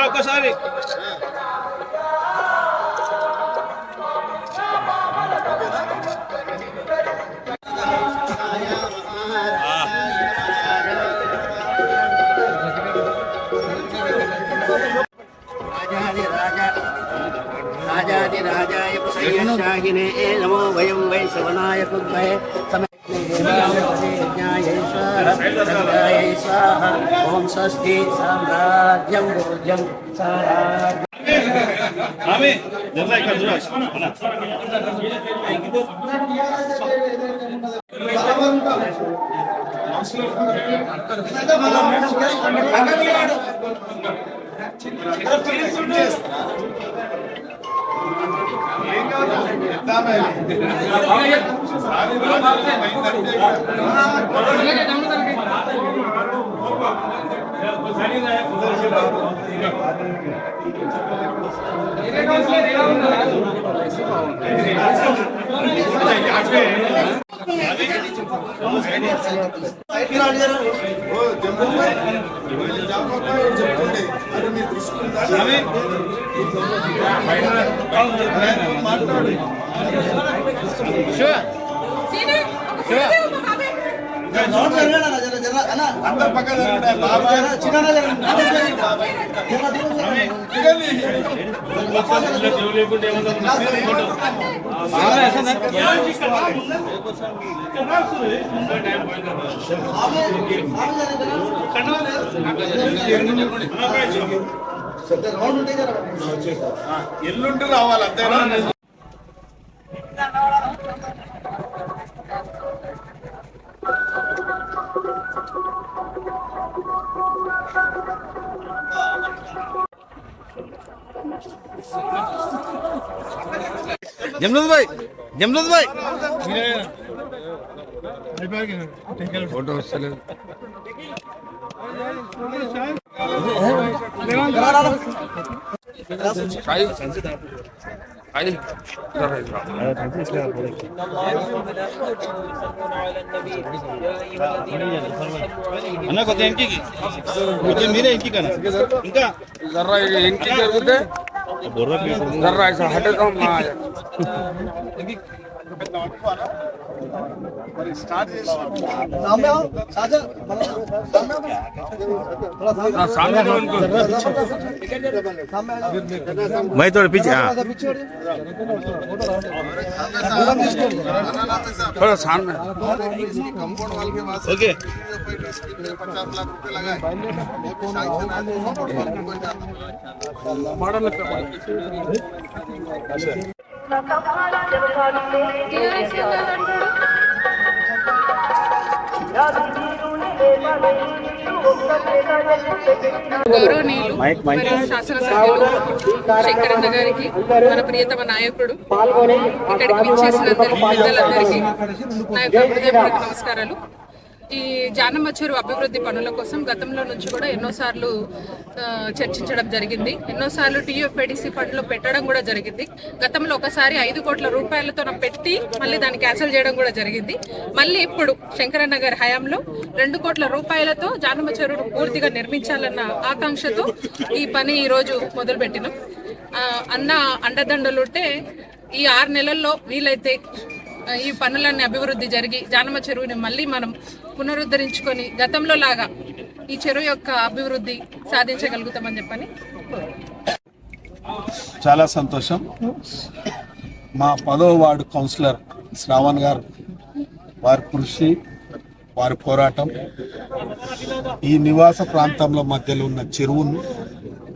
ఒక్కసారి राजाधिराजाय शाहिने नमो वयं वै सवनाय कुद्महे स्वाहा ओम स्वस्ति साम्राज्यं भोज्यं अंदर पकड़ ఎల్లుండి రావాలి అంతేనా जमरूद भाई फोटो चले అన్న కొద్దిగా ఇంటికి కొంచెం మీరే ఇంటికి అన్న ఇంకా జర్రా ఇంటికి జరుగుతే జర్రా హటేద్దాం स्टार्ट मैं थोड़ा पीछे थोड़ा सामने कंपाउंड वाल के पास ओके 50 लाख रुपए लगाए గౌరవనీయులు శాసనసభ్యులు శంకరన్న గారికి మన ప్రియతమ నాయకుడు ఇక్కడికి విచ్చేసినందరికీ పెద్దలందరికీ నా యొక్క హృదయపూర్వక నమస్కారాలు. ఈ జానమ్మ చెరువు అభివృద్ధి పనుల కోసం గతంలో నుంచి కూడా ఎన్నోసార్లు చర్చించడం జరిగింది. ఎన్నోసార్లు టీఎఫ్ఐడిసి ఫండ్లో పెట్టడం కూడా జరిగింది. గతంలో ఒకసారి 5 కోట్ల రూపాయలతో పెట్టి మళ్ళీ దాన్ని క్యాన్సిల్ చేయడం కూడా జరిగింది. మళ్ళీ ఇప్పుడు శంకరన్న గారి హయాంలో 2 కోట్ల రూపాయలతో జానమ్మ చెరువును పూర్తిగా నిర్మించాలన్న ఆకాంక్షతో ఈ పని ఈరోజు మొదలుపెట్టినాం. అన్న అండదండలుంటే ఈ 6 నెలల్లో వీలైతే ఈ పనులన్నీ అభివృద్ధి జరిగి జానమ్మ చెరువుని మళ్ళీ మనం పునరుద్ధరించుకొని గతంలో లాగా ఈ చెరువు యొక్క అభివృద్ధి సాధించగలుగుతామని చెప్పని చాలా సంతోషం. మా 10వ వార్డు కౌన్సిలర్ శ్రావణ్ గారు వారి కృషి, వారి పోరాటం ఈ నివాస ప్రాంతంలో మధ్యలో ఉన్న చెరువును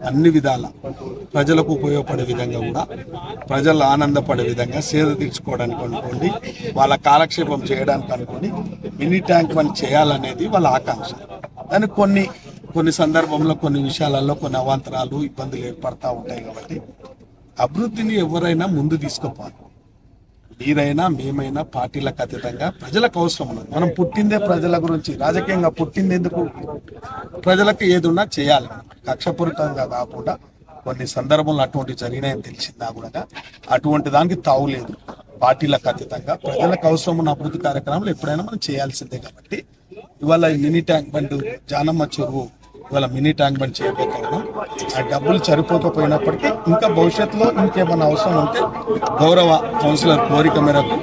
అన్ని విధాల ప్రజలకు ఉపయోగపడే విధంగా కూడా ప్రజలు ఆనందపడే విధంగా సేద తీర్చుకోవడానికి అనుకోండి, వాళ్ళ కాలక్షేపం చేయడానికి అనుకోండి మినీ ట్యాంక్ పని చేయాలనేది వాళ్ళ ఆకాంక్ష. కానీ కొన్ని సందర్భంలో కొన్ని విషయాలలో కొన్ని అవాంతరాలు ఇబ్బందులు ఏర్పడతా ఉంటాయి. కాబట్టి అభివృద్ధిని ఎవరైనా ముందు తీసుకుపోవాలి. మీరైనా మేమైనా పార్టీలకు అతీతంగా ప్రజలకు అవసరం ఉన్నది. మనం పుట్టిందే ప్రజల గురించి, రాజకీయంగా పుట్టింది ఎందుకు? ప్రజలకు ఏదున్నా చేయాలి. కక్షపూరితంగా కాకుండా కొన్ని సందర్భంలో అటువంటి జరిగినాయని తెలిసిందా కూడా అటువంటి దానికి తావులేదు. పార్టీలకు అతీతంగా ప్రజలకు అవసరం ఉన్న అభివృద్ధి కార్యక్రమాలు ఎప్పుడైనా మనం చేయాల్సిందే. కాబట్టి ఇవాళ మినీ ట్యాంక్ బండ్ జానమ్మ చెరువు ఇవాళ మినీ ట్యాంక్ బండ్ చేయబోతున్నాం. ఆ డబ్బులు సరిపోకపోయినప్పటికీ ఇంకా భవిష్యత్తులో ఇంకేమైనా అవసరం ఉంటే గౌరవ కౌన్సిలర్ కోరిక మేరకు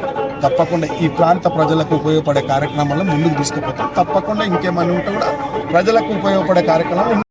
తప్పకుండా ఈ ప్రాంత ప్రజలకు ఉపయోగపడే కార్యక్రమాలను ముందుకు తీసుకుపోతాం. తప్పకుండా ఇంకేమైనా ఉంటే కూడా ప్రజలకు ఉపయోగపడే కార్యక్రమం